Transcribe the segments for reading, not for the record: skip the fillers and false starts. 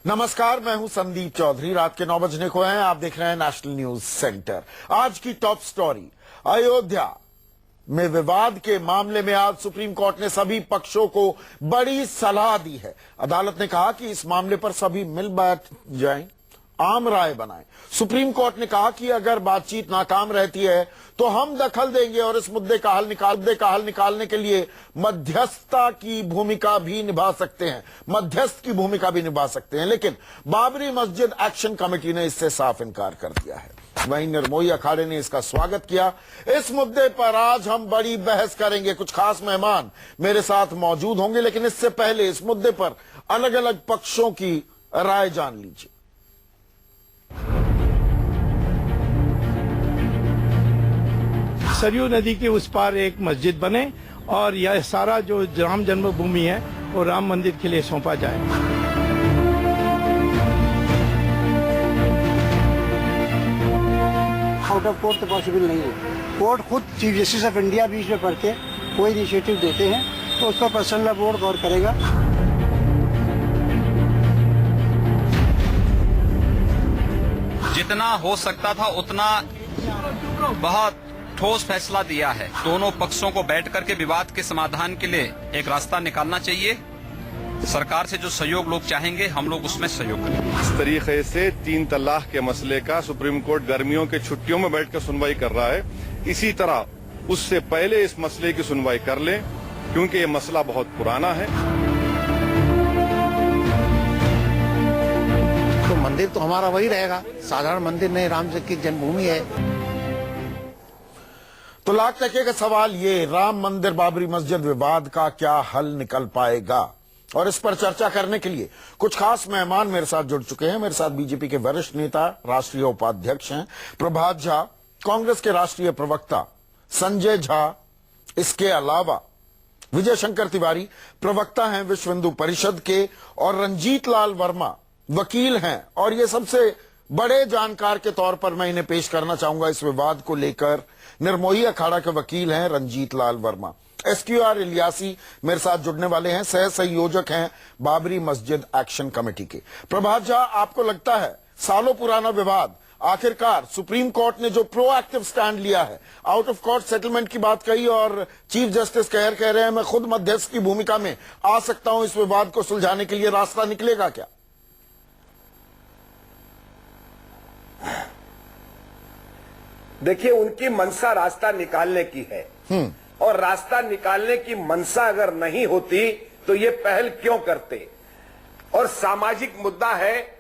नमस्कार, मैं हूं संदीप चौधरी। रात के 9 बजने को हैं। आप देख रहे हैं नेशनल न्यूज सेंटर। आज की टॉप स्टोरी, अयोध्या में विवाद के मामले में आज सुप्रीम कोर्ट ने सभी पक्षों को बड़ी सलाह दी है। अदालत ने कहा कि इस मामले पर सभी मिल बैठ जाएं, आम राय बनाएं। सुप्रीम कोर्ट ने कहा कि अगर बातचीत नाकाम रहती है तो हम दखल देंगे और इस मुद्दे का हल निकालने के लिए मध्यस्थता की भूमिका भी निभा सकते हैं, मध्यस्थ की भूमिका भी निभा सकते हैं। लेकिन बाबरी मस्जिद एक्शन कमेटी ने इससे साफ इनकार कर दिया है। वहीं निर्मोही अखाड़े ने इसका स्वागत किया। इस मुद्दे पर आज हम बड़ी बहस करेंगे। कुछ खास मेहमान मेरे साथ मौजूद होंगे, लेकिन इससे पहले इस मुद्दे पर अलग अलग पक्षों की राय जान लीजिए। सरयू नदी के उस पार एक मस्जिद बने और यह सारा जो राम जन्मभूमि है वो राम मंदिर के लिए सौंपा जाए। आउट ऑफ कोर्ट तो पॉसिबल नहीं है। कोर्ट खुद chief justice of India beach में पढ़ के कोई इनिशिएटिव देते हैं तो उस पर पर्सनल लॉ बोर्ड गौर करेगा। जितना हो सकता था उतना बहुत ठोस फैसला दिया है। दोनों पक्षों को बैठ करके विवाद के समाधान के लिए एक रास्ता निकालना चाहिए। सरकार से जो सहयोग लोग चाहेंगे हम लोग उसमें सहयोग करेंगे। इस तरीके से 3 तलाक के मसले का सुप्रीम कोर्ट गर्मियों के छुट्टियों में बैठकर सुनवाई कर रहा है, इसी तरह उससे पहले इस मसले की सुनवाई कर लें, क्योंकि ये मसला बहुत पुराना है। तो मंदिर तो हमारा वही रहेगा, साधारण मंदिर नहीं, राम जी की जन्मभूमि है। तो लाख टके का सवाल ये, राम मंदिर बाबरी मस्जिद विवाद का क्या हल निकल पाएगा? और इस पर चर्चा करने के लिए कुछ खास मेहमान मेरे साथ जुड़ चुके हैं। मेरे साथ बीजेपी के वरिष्ठ नेता, राष्ट्रीय उपाध्यक्ष हैं प्रभात झा, कांग्रेस के राष्ट्रीय प्रवक्ता संजय झा, इसके अलावा विजय शंकर तिवारी प्रवक्ता हैं विश्व हिंदू परिषद के, और रंजीत लाल वर्मा वकील हैं। और ये सबसे बड़े जानकार के तौर पर मैं इन्हें पेश करना चाहूंगा इस विवाद को लेकर। निर्मोही अखाड़ा के वकील हैं रंजीत लाल वर्मा। SQR इलियासी मेरे साथ जुड़ने वाले हैं, सह संयोजक हैं बाबरी मस्जिद एक्शन कमेटी के। प्रभात झा, आपको लगता है सालों पुराना विवाद आखिरकार सुप्रीम कोर्ट ने जो प्रोएक्टिव स्टैंड लिया है, आउट ऑफ कोर्ट सेटलमेंट की बात कही और चीफ जस्टिस कह रहे हैं मैं खुद मध्यस्थ की भूमिका में आ सकता हूं इस विवाद को सुलझाने के लिए, रास्ता निकलेगा क्या? देखिए, उनकी मंशा रास्ता निकालने की है, और रास्ता निकालने की मंशा अगर नहीं होती तो ये पहल क्यों करते? और सामाजिक मुद्दा है,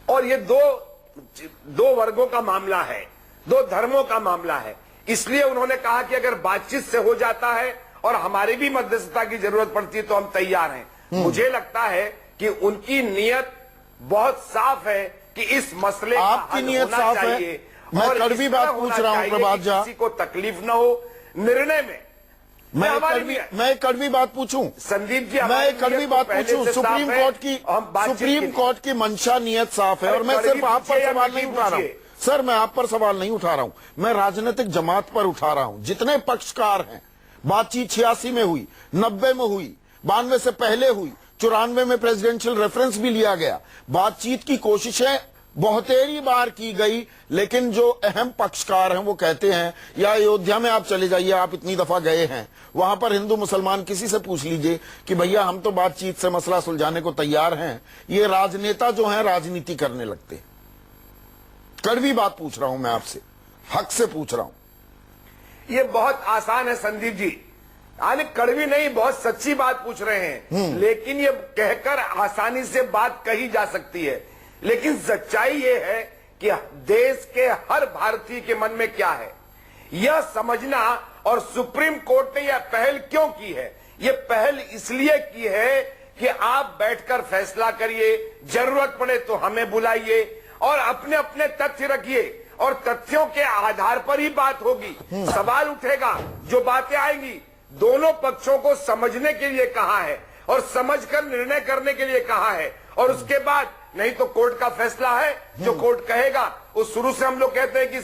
और ये दो वर्गों का मामला है, 2 धर्मों का मामला है। इसलिए उन्होंने कहा कि अगर बातचीत से हो जाता है और हमारी भी मध्यस्थता की जरूरत पड़ती है तो हम तैयार हैं। मुझे लगता है कि उनकी नीयत बहुत साफ है कि इस मसले का आपकी नीयत साफ है। मैं कड़वी बात पूछ रहा हूं प्रभात झा, किसी को तकलीफ न हो निर्णय में। मैं कड़वी बात पूछूं संदीप जी, मैं कड़वी बात पूछूं। सुप्रीम कोर्ट की मंशा नीयत साफ है, और मैं सिर्फ आप पर सवाल नहीं उठा रहा हूं सर, मैं आप पर सवाल नहीं उठा रहा हूं, मैं राजनीतिक जमात पर उठा रहा हूं। जितने पक्षकार हैं, बातचीत 86 में हुई, 90 में हुई, 92 से पहले हुई, 94 में प्रेसिडेंशियल रेफरेंस भी लिया गया। बातचीत की कोशिशें बहुतेरी बार की गई, लेकिन जो अहम पक्षकार हैं वो कहते हैं, या अयोध्या में आप चले जाइए, आप इतनी दफा गए हैं, वहां पर हिंदू मुसलमान किसी से पूछ लीजिए कि भैया हम तो बातचीत से मसला सुलझाने को तैयार हैं। ये राजनेता जो हैं राजनीति करने लगते हैं। कड़वी बात पूछ रहा हूं मैं आपसे, हक से पूछ रहा हूं। ये बहुत आसान है संदीप जी, यानी कड़वी नहीं, बहुत सच्ची बात पूछ रहे हैं, लेकिन ये कहकर आसानी से बात कही जा सकती है। लेकिन सच्चाई ये है कि देश के हर भारतीय के मन में क्या है यह समझना, और सुप्रीम कोर्ट ने यह पहल क्यों की है? यह पहल इसलिए की है कि आप बैठकर फैसला करिए, जरूरत पड़े तो हमें बुलाइए और अपने अपने तथ्य रखिए, और तथ्यों के आधार पर ही बात होगी। सवाल उठेगा, जो बातें आएंगी दोनों पक्षों को समझने के लिए कहा है और समझकर निर्णय करने के लिए कहा है, और उसके बाद नहीं तो कोर्ट का फैसला है, जो कोर्ट कहेगा वो शुरू से हम लोग कहते हैं कि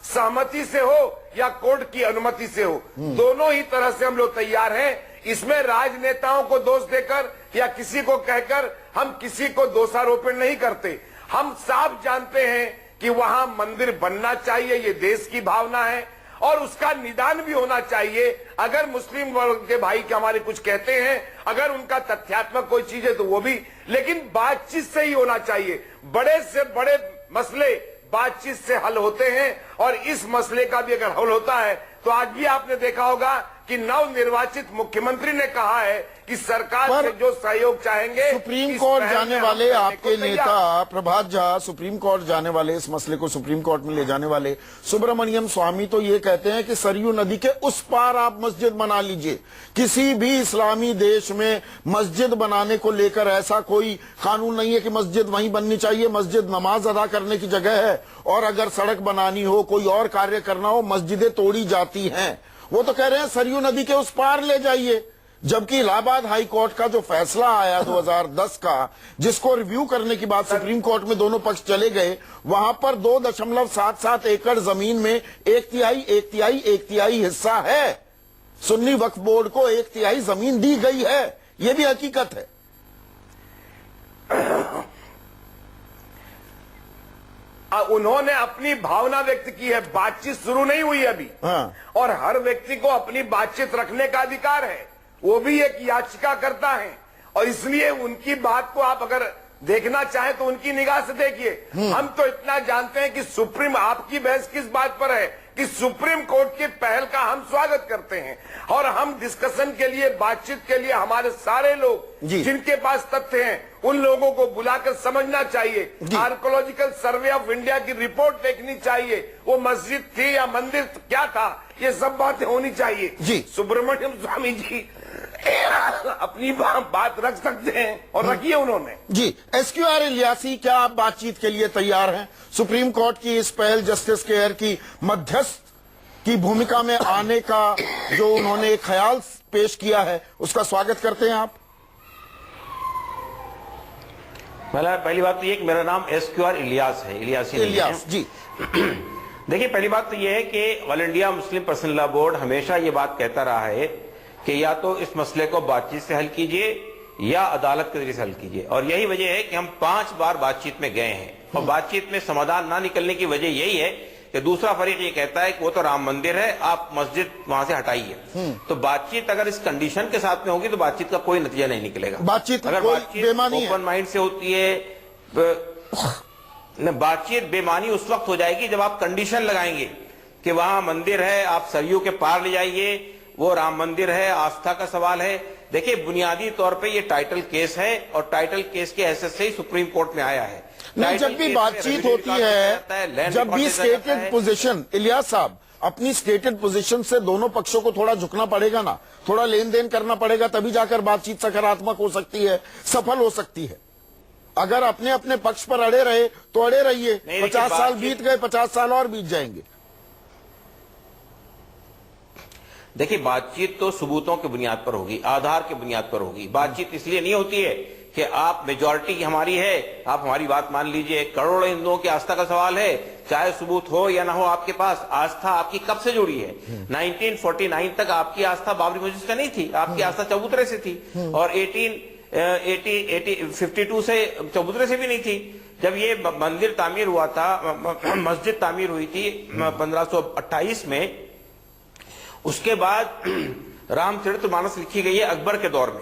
सहमति से हो या कोर्ट की अनुमति से हो, दोनों ही तरह से हम लोग तैयार हैं। इसमें राजनेताओं को दोष देकर या किसी को कहकर हम किसी को दोषारोपण नहीं करते। हम साफ जानते हैं कि वहां मंदिर बनना चाहिए, ये देश की भावना है और उसका निदान भी होना चाहिए। अगर मुस्लिम वर्ग के भाई के हमारे कुछ कहते हैं, अगर उनका तथ्यात्मक कोई चीज है तो वो भी, लेकिन बातचीत से ही होना चाहिए। बड़े से बड़े मसले बातचीत से हल होते हैं और इस मसले का भी अगर हल होता है तो आज भी आपने देखा होगा कि नवनिर्वाचित मुख्यमंत्री ने कहा है कि सरकार से जो सहयोग चाहेंगे। सुप्रीम कोर्ट जाने वाले आपके नेता प्रभात झा, सुप्रीम कोर्ट जाने वाले, इस मसले को सुप्रीम कोर्ट में ले जाने वाले सुब्रमण्यम स्वामी तो ये कहते हैं कि सरयू नदी के उस पार आप मस्जिद बना लीजिए। किसी भी इस्लामी देश में मस्जिद बनाने को लेकर ऐसा कोई कानून नहीं है कि मस्जिद वहीं बननी चाहिए। मस्जिद नमाज अदा करने की जगह है और अगर सड़क बनानी हो, कोई और कार्य करना हो, मस्जिदें तोड़ी जाती हैं। वो तो कह रहे हैं सरयू नदी के उस पार ले जाइए। जबकि इलाहाबाद हाई कोर्ट का जो फैसला आया 2010 का, जिसको रिव्यू करने की बात सुप्रीम कोर्ट में दोनों पक्ष चले गए, वहां पर 2.77 एकड़ जमीन में एक तिहाई हिस्सा है। सुन्नी वक्फ बोर्ड को 1/3 जमीन दी गई है, यह भी हकीकत है। उन्होंने अपनी भावना व्यक्त की है, बातचीत शुरू नहीं हुई अभी। हाँ। और हर व्यक्ति को अपनी बातचीत रखने का अधिकार है, वो भी एक याचिका करता है और इसलिए उनकी बात को आप अगर देखना चाहें तो उनकी निगाह से देखिए। हम तो इतना जानते हैं कि सुप्रीम, आपकी बहस किस बात पर है कि सुप्रीम कोर्ट की पहल का हम स्वागत करते हैं और हम डिस्कशन के लिए, बातचीत के लिए हमारे सारे लोग जिनके पास तथ्य हैं उन लोगों को बुलाकर समझना चाहिए। आर्कोलॉजिकल सर्वे ऑफ इंडिया की रिपोर्ट देखनी चाहिए, वो मस्जिद थी या मंदिर क्या था, ये सब बातें होनी चाहिए। सुब्रमण्यम स्वामी जी अपनी बात रख सकते हैं और रखिए उन्होंने। जी, SQR इलियासी, क्या आप बातचीत के लिए तैयार हैं? सुप्रीम कोर्ट की इस पहल, जस्टिस केयर की मध्यस्थ की भूमिका में आने का जो उन्होंने एक ख्याल पेश किया है, उसका स्वागत करते हैं आप? पहली बात तो ये कि मेरा नाम SQR इलियास है, इलियास जी। देखिए, पहली बात तो ये है कि all India Muslim personal law board हमेशा ये बात कहता रहा है कि या तो इस मसले को बातचीत से हल कीजिए या अदालत के जरिए से हल कीजिए। और यही वजह है कि हम 5 बार बातचीत में गए हैं और बातचीत में समाधान ना निकलने की वजह यही है कि दूसरा फरीक ये कहता है कि वो तो राम मंदिर है, आप मस्जिद वहां से हटाइए। तो बातचीत अगर इस कंडीशन के साथ में होगी तो बातचीत का कोई नतीजा नहीं निकलेगा। बातचीत अगर बातचीत ओपन माइंड से होती है, बातचीत बेमानी उस वक्त हो जाएगी जब आप कंडीशन लगाएंगे कि वहां मंदिर है, आप सरयू के पार ले जाइए, वो राम मंदिर है, आस्था का सवाल है। देखिए, बुनियादी तौर पे ये टाइटल केस है और टाइटल केस के हैसियत से ही सुप्रीम कोर्ट में आया है। नहीं, जब भी बातचीत होती है, जब भी स्टेटेड पोजीशन, इलियास साहब, अपनी स्टेटेड पोजीशन से दोनों पक्षों को थोड़ा झुकना पड़ेगा ना, थोड़ा लेन देन करना पड़ेगा, तभी जाकर बातचीत सकारात्मक हो सकती है, सफल हो सकती है। अगर अपने अपने पक्ष पर अड़े रहे तो अड़े रहिए, 50 साल बीत गए, 50 साल और बीत जाएंगे। देखिए, बातचीत तो सबूतों की बुनियाद पर होगी, आधार की बुनियाद पर होगी। बातचीत इसलिए नहीं होती है कि आप मेजॉरिटी हमारी है, आप हमारी बात मान लीजिए। करोड़ों हिंदुओं की आस्था का सवाल है, चाहे सबूत हो या ना हो आपके पास। आस्था आपकी कब से जुड़ी है? 1949 तक आपकी आस्था बाबरी मस्जिद से नहीं थी, आपकी आस्था चबूतरे से थी और 1852 से चबूतरे से भी नहीं थी। जब ये मंदिर तामीर हुआ था, मस्जिद तामीर हुई थी 1528 में, उसके बाद रामचरितमानस लिखी गई है अकबर के दौर में।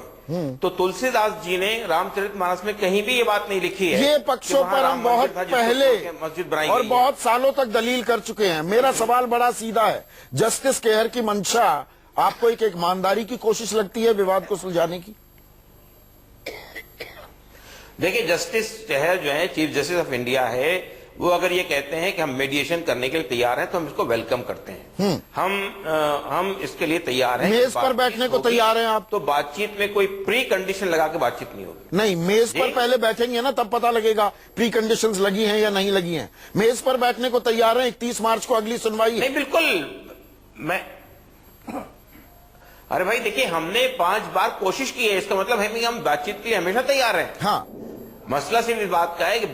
तो तुलसीदास जी ने रामचरितमानस में कहीं भी ये बात नहीं लिखी है। ये पक्षों पर हम बहुत पहले मस्जिद बनाई और बहुत सालों तक दलील कर चुके हैं। मेरा सवाल बड़ा सीधा है, जस्टिस केयर की मंशा आपको एक ईमानदारी की कोशिश लगती है विवाद को सुलझाने की? देखिए, जस्टिस केयर जो है, चीफ जस्टिस ऑफ इंडिया है, वो अगर ये कहते हैं कि हम मेडिएशन करने के लिए तैयार हैं तो हम इसको वेलकम करते हैं। हम इसके लिए तैयार हैं। मेज पर बैठने को तैयार हैं आप? तो बातचीत में कोई प्री कंडीशन लगा के बातचीत नहीं होगी। नहीं, मेज पर पहले बैठेंगे ना, तब पता लगेगा प्री कंडीशंस लगी हैं या नहीं लगी हैं। मेज पर बैठने को तैयार हैं? 31 मार्च को अगली सुनवाई है। नहीं, बिल्कुल। अरे भाई, देखिए, हमने 5 बार कोशिश की है, इसका मतलब है कि हम बातचीत के लिए हमेशा तैयार हैं। हाँ, मसला सिर्फ इस बात का है कि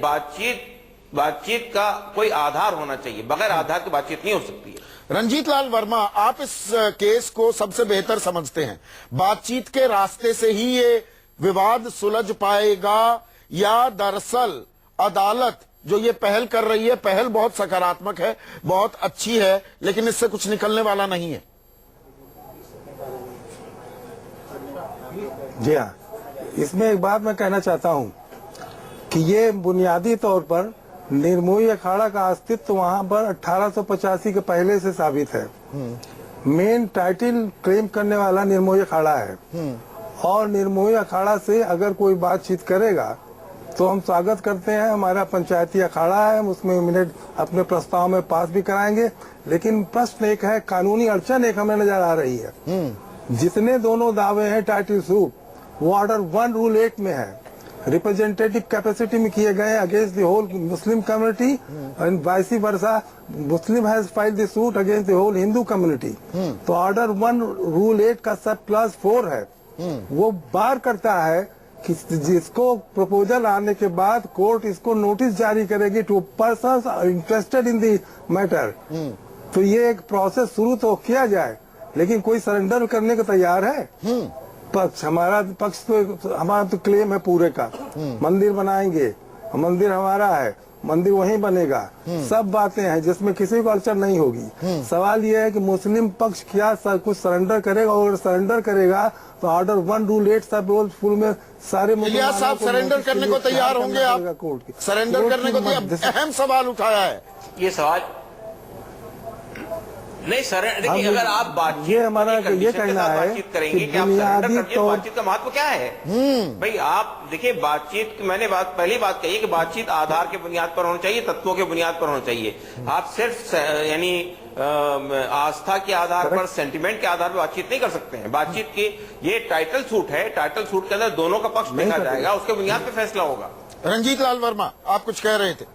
बातचीत का कोई आधार होना चाहिए, बगैर आधार की बातचीत नहीं हो सकती है। रंजीत लाल वर्मा, आप इस केस को सबसे बेहतर समझते हैं। बातचीत के रास्ते से ही ये विवाद सुलझ पाएगा या दरअसल अदालत जो ये पहल कर रही है, पहल बहुत सकारात्मक है, बहुत अच्छी है, लेकिन इससे कुछ निकलने वाला नहीं है? जी हाँ, इसमें एक बात मैं कहना चाहता हूँ कि ये बुनियादी तौर पर निर्मोही अखाड़ा का अस्तित्व वहाँ पर 1885 के पहले से साबित है। मेन टाइटल क्लेम करने वाला निर्मोही अखाड़ा है, और निर्मोही अखाड़ा से अगर कोई बातचीत करेगा तो हम स्वागत करते हैं। हमारा पंचायती अखाड़ा है, हम उसमें मिनट अपने प्रस्ताव में पास भी कराएंगे, लेकिन प्रश्न एक है, कानूनी अड़चन एक हमें नजर आ रही है। जितने दोनों दावे हैं टाइटल सूट, वो ऑर्डर 1 रूल 8 में है, रिप्रेजेंटेटिव कैपेसिटी में किए गए against the whole Muslim community and vice versa, Muslim has filed the suit against the whole Hindu community. तो ऑर्डर 1 रूल 8 का सब क्लास 4 है, वो बार करता है कि जिसको प्रपोजल आने के बाद कोर्ट इसको नोटिस जारी करेगी to persons interested in the matter. तो ये एक प्रोसेस शुरू तो किया जाए, लेकिन कोई सरेंडर करने को तैयार है? पक्ष हमारा तो क्लेम है पूरे का, मंदिर बनाएंगे, मंदिर हमारा है, मंदिर वहीं बनेगा, सब बातें हैं जिसमें किसी को अड़चन नहीं होगी। सवाल यह है कि मुस्लिम पक्ष क्या कुछ सरेंडर करेगा, और सरेंडर करेगा तो ऑर्डर 1 रूल 8 सब रूल फुल में सारे इलियास साहब सरेंडर करने को तैयार होंगे? आप सरेंडर करने को तैयार? अहम सवाल उठाया है ये सवाल नहीं सर, देखिए अगर आप बातचीत, ये हमारा ये कहना है बातचीत करेंगे कि आप सरेंडर करिए, बातचीत का महत्व क्या है? भाई आप देखिए, बातचीत, मैंने पहली बात कही कि बातचीत आधार के बुनियाद पर होनी चाहिए, तत्वों के बुनियाद पर होनी चाहिए। आप सिर्फ यानी आस्था के आधार पर, सेंटिमेंट के आधार पर बातचीत नहीं कर सकते हैं। बातचीत की ये टाइटल सूट है, टाइटल सूट के अंदर दोनों का पक्ष देखा जाएगा, उसके बुनियाद पर फैसला होगा। रंजीत लाल वर्मा, आप कुछ कह रहे थे?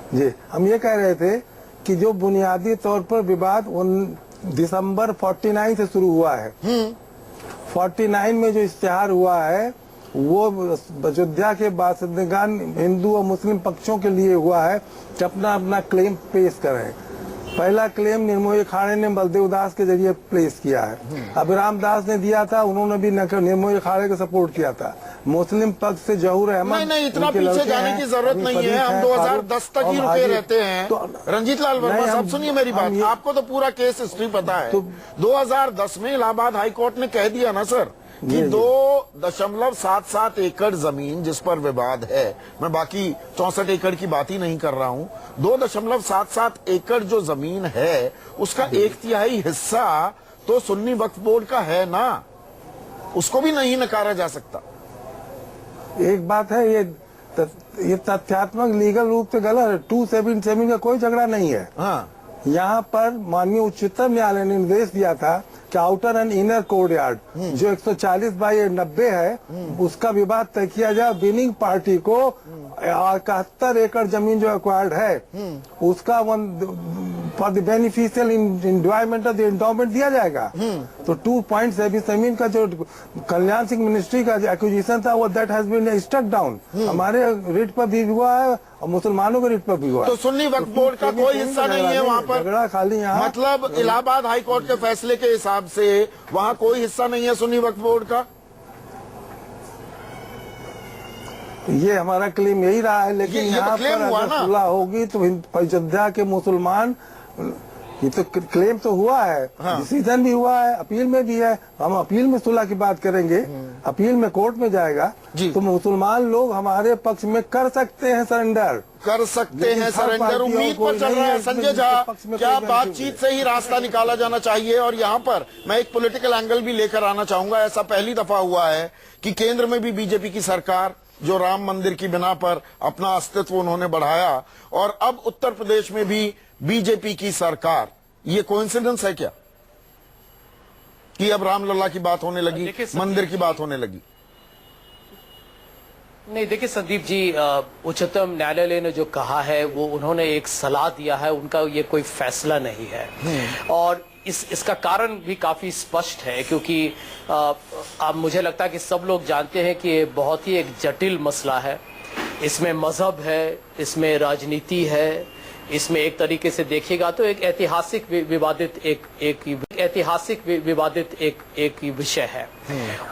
जी, हम ये कह रहे थे कि जो बुनियादी तौर पर विवाद दिसंबर 49 से शुरू हुआ है, 49 में जो इश्तिहार हुआ है वो अयोध्या के बासिंदगान हिंदू और मुस्लिम पक्षों के लिए हुआ है कि अपना अपना क्लेम पेश करें। पहला क्लेम निर्मोही अखाड़े ने बलदेव दास के जरिए प्लेस किया है, अभिराम दास ने दिया था, उन्होंने भी निर्मोही अखाड़े को सपोर्ट किया था। मुस्लिम पक्ष से जहूर अहमद, नहीं, इतना पीछे जाने की जरूरत नहीं है, हम 2010 तक ही रुके रहते हैं। रंजीत लाल वर्मा साहब सुनिए मेरी बात, आपको तो पूरा केस हिस्ट्री पता है। 2010 में इलाहाबाद हाईकोर्ट ने कह दिया ना सर कि 2.77 एकड़ जमीन जिस पर विवाद है, मैं बाकी 64 एकड़ की बात ही नहीं कर रहा हूं, 2.77 एकड़ जो जमीन है उसका 1/3 हिस्सा तो सुन्नी वक्फ बोर्ड का है ना, उसको भी नहीं नकारा जा सकता। एक बात है, ये तथ्यात्मक लीगल रूप से गलत है। 277 का कोई झगड़ा नहीं है। हाँ, यहाँ पर माननीय उच्चतम न्यायालय ने निर्देश दिया था कि outer and inner court yard जो 140/90 है उसका विवाद तय किया जाए। विनिंग पार्टी को 71 एकड़ जमीन जो एक्वायर्ड है उसका for the beneficial enjoyment of the endowment दिया जाएगा। तो 2.77 का जो कल्याण सिंह मिनिस्ट्री का जो एक्विजिशन था वो that has been struck down, हमारे रिट पर भी हुआ है और मुसलमानों के रिट पर भी हुआ है। तो सुन्नी वक्फ बोर्ड का कोई हिस्सा नहीं है वहाँ पर, झगड़ा खाली यहाँ, मतलब इलाहाबाद हाईकोर्ट के फैसले के हिसाब से वहाँ कोई हिस्सा नहीं है सुन्नी वक्फ बोर्ड का। ये हमारा क्लेम यही रहा है, लेकिन यहाँ पर अगर सुलह होगी तो अयोध्या के मुसलमान, ये तो क्लेम तो हुआ है, डिसीजन भी हुआ है, अपील में भी है, हम अपील में सुलह की बात करेंगे, अपील में कोर्ट में जाएगा तो मुसलमान लोग हमारे पक्ष में कर सकते हैं सरेंडर, कर सकते हैं सरेंडर। उम्मीद पर चल रहा है संजय झा, क्या बातचीत से ही रास्ता निकाला जाना चाहिए? और यहाँ पर मैं एक पॉलिटिकल एंगल भी लेकर आना चाहूंगा। ऐसा पहली दफा हुआ है कि केंद्र में भी बीजेपी की सरकार, जो राम मंदिर की बिना पर अपना अस्तित्व उन्होंने बढ़ाया, और अब उत्तर प्रदेश में भी बीजेपी की सरकार, ये कोइंसिडेंस है क्या कि अब रामलला की बात होने लगी, मंदिर की बात होने लगी? नहीं, देखिए संदीप जी, उच्चतम न्यायालय ने जो कहा है वो उन्होंने एक सलाह दिया है, उनका ये कोई फैसला नहीं है। और इसका कारण भी काफी स्पष्ट है, क्योंकि अब मुझे लगता है कि सब लोग जानते हैं कि ये बहुत ही एक जटिल मसला है। इसमें मजहब है, इसमें राजनीति है, इसमें एक तरीके से देखिएगा तो एक ऐतिहासिक विवादित एक विषय है।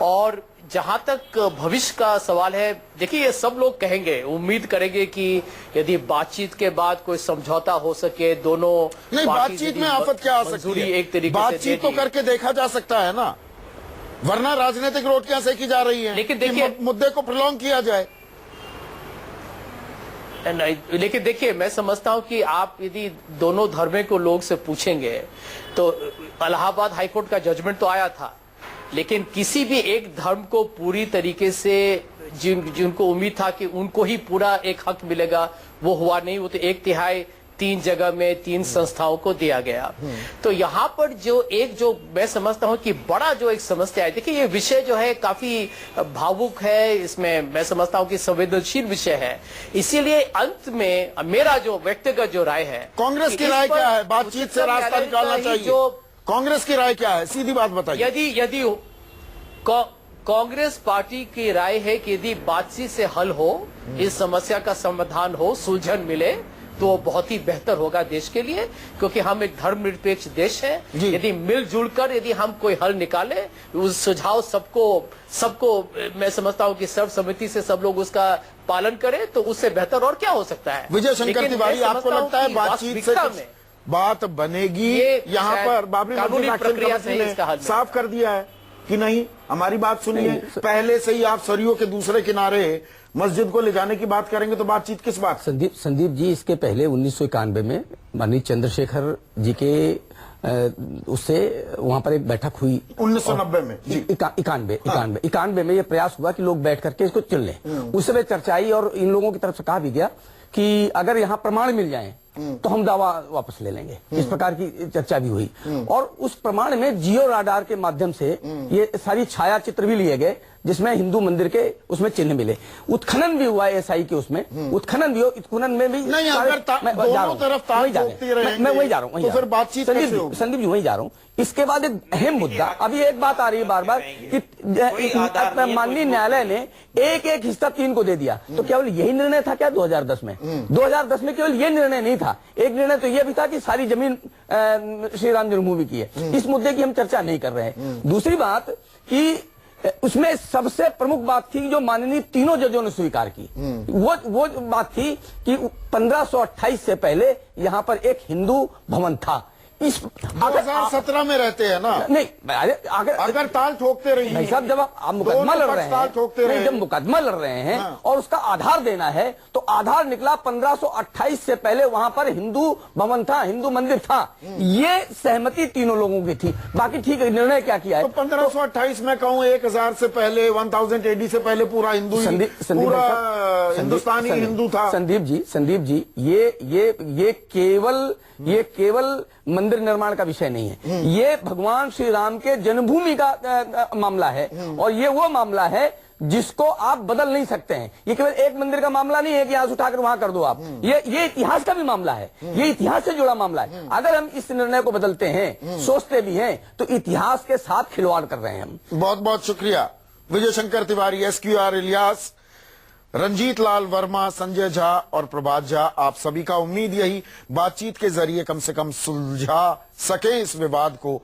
और जहां तक भविष्य का सवाल है, देखिए ये सब लोग कहेंगे, उम्मीद करेंगे कि यदि बातचीत के बाद कोई समझौता हो सके, दोनों नहीं, बातचीत में आफत क्या आ सकती है? एक तरीके बातचीत तो करके देखा जा सकता है ना, वरना राजनीतिक रोटियां सेकी जा रही हैं। लेकिन देखिए, मुद्दे को प्रलॉन्ग किया जाए। लेकिन देखिए, मैं समझता हूं कि आप यदि दोनों धर्मों को लोग से पूछेंगे तो इलाहाबाद हाईकोर्ट का जजमेंट तो आया था, लेकिन किसी भी एक धर्म को पूरी तरीके से जिनको उम्मीद था कि उनको ही पूरा एक हक मिलेगा, वो हुआ नहीं। वो तो 1/3 3 जगह में 3 संस्थाओं को दिया गया। तो यहाँ पर जो मैं समझता हूँ कि बड़ा जो एक समस्या है, देखिए ये विषय जो है काफी भावुक है, इसमें मैं समझता हूँ कि संवेदनशील विषय है। इसीलिए अंत में मेरा जो व्यक्तिगत जो राय है, कांग्रेस की राय क्या है? बातचीत से रास्ता निकालना चाहिए। कांग्रेस की राय क्या है? सीधी बात बताइए। यदि कांग्रेस पार्टी की राय है कि यदि बातचीत से हल हो, इस समस्या का समाधान हो, सुलझन मिले, तो बहुत ही बेहतर होगा देश के लिए, क्योंकि हम एक धर्मनिरपेक्ष देश है। यदि मिलजुल कर यदि हम कोई हल निकाले, उस सुझाव सबको मैं समझता हूं कि सर्वसम्मति से सब लोग उसका पालन करें, तो उससे बेहतर और क्या हो सकता है। विजय शंकर तिवारी, आपको लगता है बातचीत से बात बनेगी? यहाँ पर बाबरी मस्जिद प्रक्रिया ने साफ कर दिया है कि नहीं? हमारी बात सुनिए, पहले से ही आप सरयू के दूसरे किनारे मस्जिद को ले जाने की बात करेंगे तो बातचीत किस बात? संदीप जी, इसके पहले 1991 में माननीय चंद्रशेखर जी के उससे वहां पर एक बैठक हुई 1990 में। 91 में ये प्रयास हुआ कि लोग बैठ करके इसको चुन लें। उस समय चर्चाई और इन लोगों की तरफ से कहा भी गया कि अगर यहाँ प्रमाण मिल जाएं तो हम दावा वापस ले लेंगे। इस प्रकार की चर्चा भी हुई और उस प्रमाण में जियो राडार के माध्यम से ये सारी छाया चित्र भी लिए गए, जिसमें हिंदू मंदिर के उसमें चिन्ह मिले। उत्खनन भी हुआ एसआई के उसमें, उत्खनन में भी नहीं, अगर दोनों तरफ ताल ठोकती रहेंगे, मैं वही जा रहा हूँ, तो फिर बातचीत कैसे होगी? संदीप जी वही जा रहा हूँ। इसके बाद एक अहम मुद्दा, अभी एक बात आ रही है बार बार कि माननीय न्यायालय ने एक हिस्सा 3 को दे दिया, तो केवल यही निर्णय था क्या 2010 में? 2010 में केवल ये निर्णय नहीं था, एक निर्णय तो यह भी था कि सारी जमीन श्री राम जन्मभूमि की है। इस मुद्दे की हम चर्चा नहीं कर रहे हैं। दूसरी बात कि उसमें सबसे प्रमुख बात थी जो माननीय तीनों जजों ने स्वीकार की, वो बात थी कि 1528 से पहले यहाँ पर एक हिंदू भवन था। इस 2017 में रहते हैं ना? नहीं, अगर ताल ठोकते रहिए भाई साहब, जब आप मुकदमा लड़ रहे हैं, जब मुकदमा लड़ रहे हैं और उसका आधार देना है, तो आधार निकला 1528 से पहले वहां पर हिंदू भवन था, हिंदू मंदिर था। ये सहमति तीनों लोगों की थी। बाकी ठीक है, निर्णय क्या किया है? तो 1528 में कहूँ 1000 से पहले, 1000 AD से पहले पूरा पूरा हिंदुस्तानी हिंदू था। संदीप जी, ये केवल मंदिर निर्माण का विषय नहीं है, ये भगवान श्री राम के जन्मभूमि का मामला है और ये वो मामला है जिसको आप बदल नहीं सकते हैं। ये केवल एक मंदिर का मामला नहीं है कि यहाँ से उठाकर वहां कर दो आप। ये इतिहास का भी मामला है, ये इतिहास से जुड़ा मामला है। अगर हम इस निर्णय को बदलते हैं, सोचते भी हैं, तो इतिहास के साथ खिलवाड़ कर रहे हैं हम। बहुत बहुत शुक्रिया विजय शंकर तिवारी, SQR इलियास, रंजीत लाल वर्मा, संजय झा और प्रभात झा, आप सभी का उम्मीद यही बातचीत के जरिए कम से कम सुलझा सके इस विवाद को।